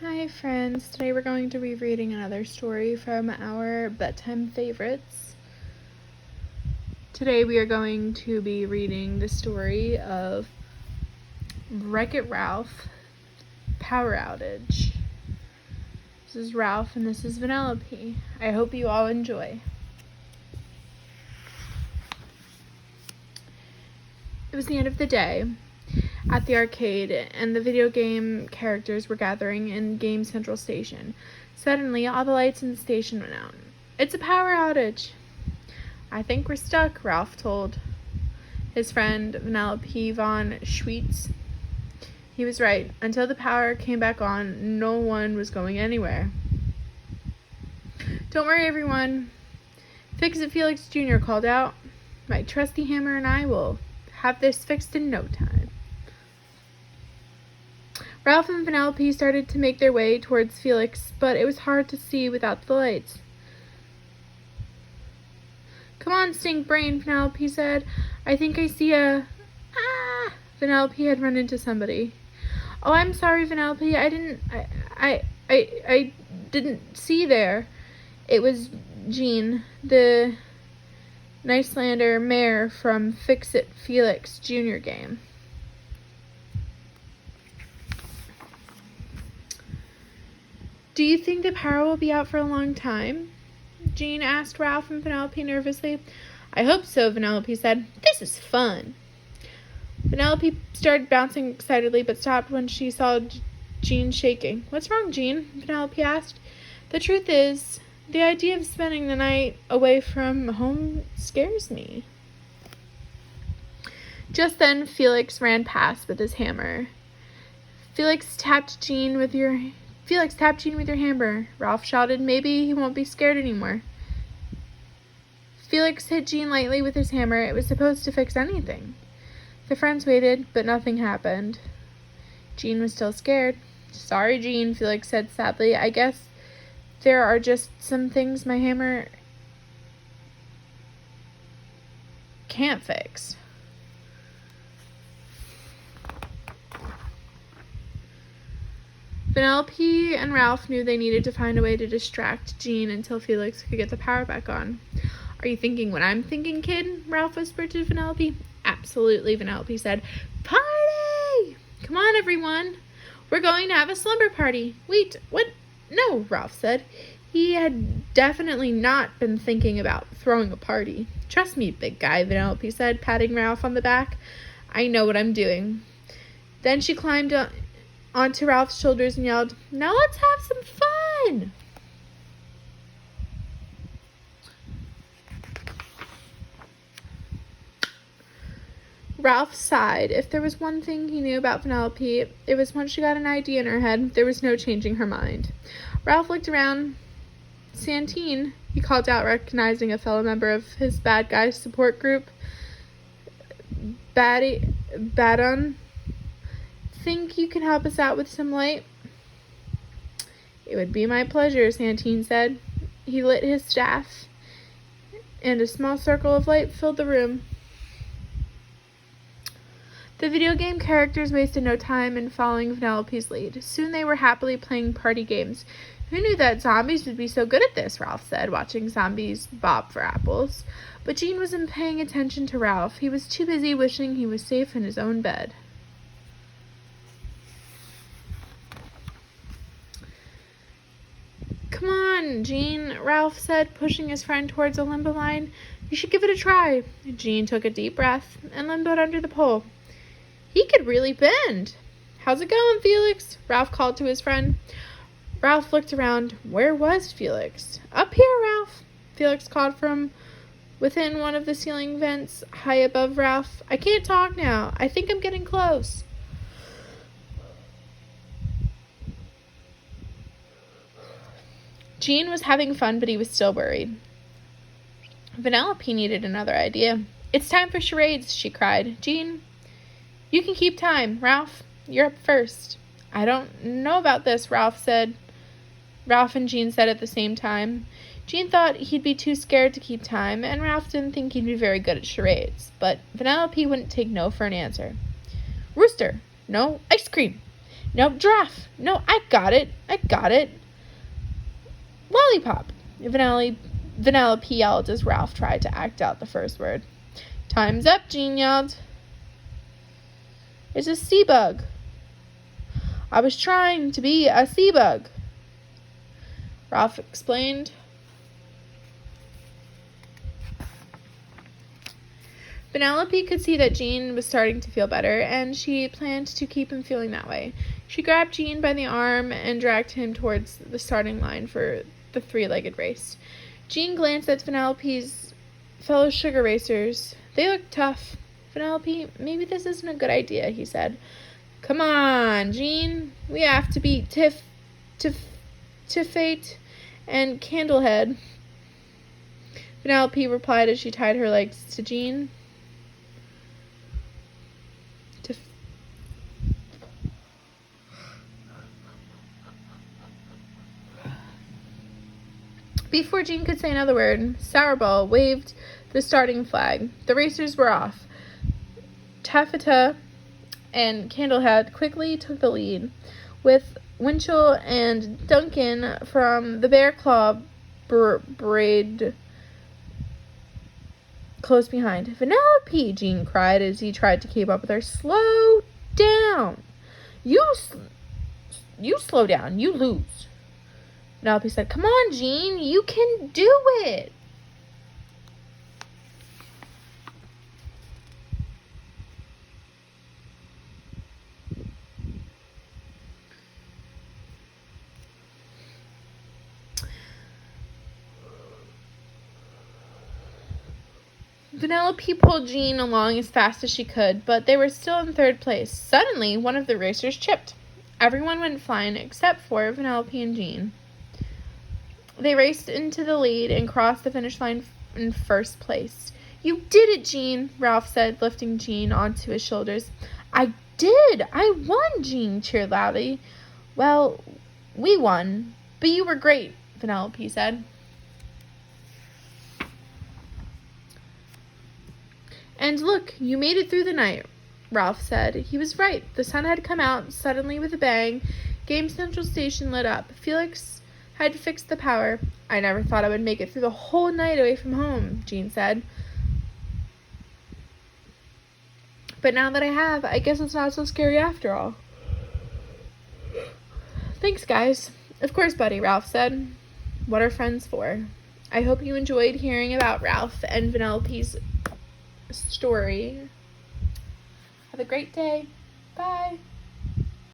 Hi friends, today we're going to be reading another story from our bedtime favorites. Today we are going to be reading the story of Wreck-It Ralph, Power Outage. This is Ralph and this is Vanellope. I hope you all enjoy. It was the end of the day at the arcade, and the video game characters were gathering in Game Central Station. Suddenly, all the lights in the station went out. "It's a power outage." "I think we're stuck," Ralph told his friend Vanellope von Schweetz. He was right. Until the power came back on, no one was going anywhere. "Don't worry, everyone," Fix-It Felix Jr. called out. "My trusty hammer and I will have this fixed in no time." Ralph and Vanellope started to make their way towards Felix, but it was hard to see without the lights. "Come on, Stink Brain," Vanellope said. "I think I see a..." Ah! Vanellope had run into somebody. "Oh, I'm sorry, Vanellope. I didn't see there." It was Jean, the Nicelander mayor from Fix-It Felix Jr. game. "Do you think the power will be out for a long time?" Jean asked Ralph and Vanellope nervously. "I hope so," Vanellope said. "This is fun." Vanellope started bouncing excitedly, but stopped when she saw Jean shaking. "What's wrong, Jean?" Vanellope asked. "The truth is, the idea of spending the night away from home scares me." Just then, Felix ran past with his hammer. Felix tapped Jean with your hammer," Ralph shouted. "Maybe he won't be scared anymore." Felix hit Jean lightly with his hammer. It was supposed to fix anything. The friends waited, but nothing happened. Jean was still scared. "Sorry, Jean," Felix said sadly. "I guess there are just some things my hammer can't fix." Vanellope and Ralph knew they needed to find a way to distract Jean until Felix could get the power back on. "Are you thinking what I'm thinking, kid?" Ralph whispered to Vanellope. "Absolutely," Vanellope said. "Party! Come on, everyone. We're going to have a slumber party." "Wait, what?" "No," Ralph said. He had definitely not been thinking about throwing a party. "Trust me, big guy," Vanellope said, patting Ralph on the back. "I know what I'm doing." Then she climbed onto Ralph's shoulders and yelled, "Now let's have some fun!" Ralph sighed. If there was one thing he knew about Vanellope, it was once she got an idea in her head, there was no changing her mind. Ralph looked around. "Santine," he called out, recognizing a fellow member of his bad guy support group. "Badon, think you can help us out with some light?" "It would be my pleasure," Santine said. He lit his staff, and a small circle of light filled the room. The video game characters wasted no time in following Vanellope's lead. Soon they were happily playing party games. "Who knew that zombies would be so good at this?" Ralph said, watching zombies bob for apples. But Jean wasn't paying attention to Ralph. He was too busy wishing he was safe in his own bed. "Come on, Jean," Ralph said, pushing his friend towards a limbo line. "You should give it a try." Jean took a deep breath and limboed under the pole. He could really bend. "How's it going, Felix?" Ralph called to his friend. Ralph looked around. Where was Felix? "Up here, Ralph," Felix called from within one of the ceiling vents high above Ralph. "I can't talk now. I think I'm getting close." Jean was having fun, but he was still worried. Vanellope needed another idea. "It's time for charades," she cried. "Jean, you can keep time. Ralph, you're up first." "I don't know about this," Ralph and Jean said at the same time. Jean thought he'd be too scared to keep time, and Ralph didn't think he'd be very good at charades. But Vanellope wouldn't take no for an answer. "Rooster, no ice cream." No, giraffe. No, I got it. Lollipop. Vanellope yelled as Ralph tried to act out the first word. Time's up, Jean yelled. It's a sea bug. I was trying to be a sea bug, Ralph explained. Penelope could see that Jean was starting to feel better, and she planned to keep him feeling that way. She grabbed Jean by the arm and dragged him towards the starting line for the three-legged race. Jean glanced at Penelope's fellow sugar racers. They looked tough. Penelope, maybe this isn't a good idea, he said. Come on, Jean. We have to beat Tiffate and Candlehead. Penelope replied as she tied her legs to Jean. Before Jean could say another word, Sourball waved the starting flag. The racers were off. Taffeta and Candlehead quickly took the lead, with Winchell and Duncan from the Bear Claw braid close behind. Vanellope, Jean cried as he tried to keep up with her. Slow down. You slow down. You lose. Vanellope said, come on, Jean. You can do it. Vanellope pulled Jean along as fast as she could, but they were still in third place. Suddenly, one of the racers chipped. Everyone went flying except for Vanellope and Jean. They raced into the lead and crossed the finish line in first place. You did it, Jean, Ralph said, lifting Jean onto his shoulders. I did! I won, Jean cheered loudly. Well, we won, but you were great, Vanellope said. And look, you made it through the night, Ralph said. He was right. The sun had come out suddenly with a bang. Game Central Station lit up. Felix had fixed the power. I never thought I would make it through the whole night away from home, Jean said. But now that I have, I guess it's not so scary after all. Thanks, guys. Of course, buddy, Ralph said. What are friends for? I hope you enjoyed hearing about Ralph and Vanellope's story. Have a great day. Bye.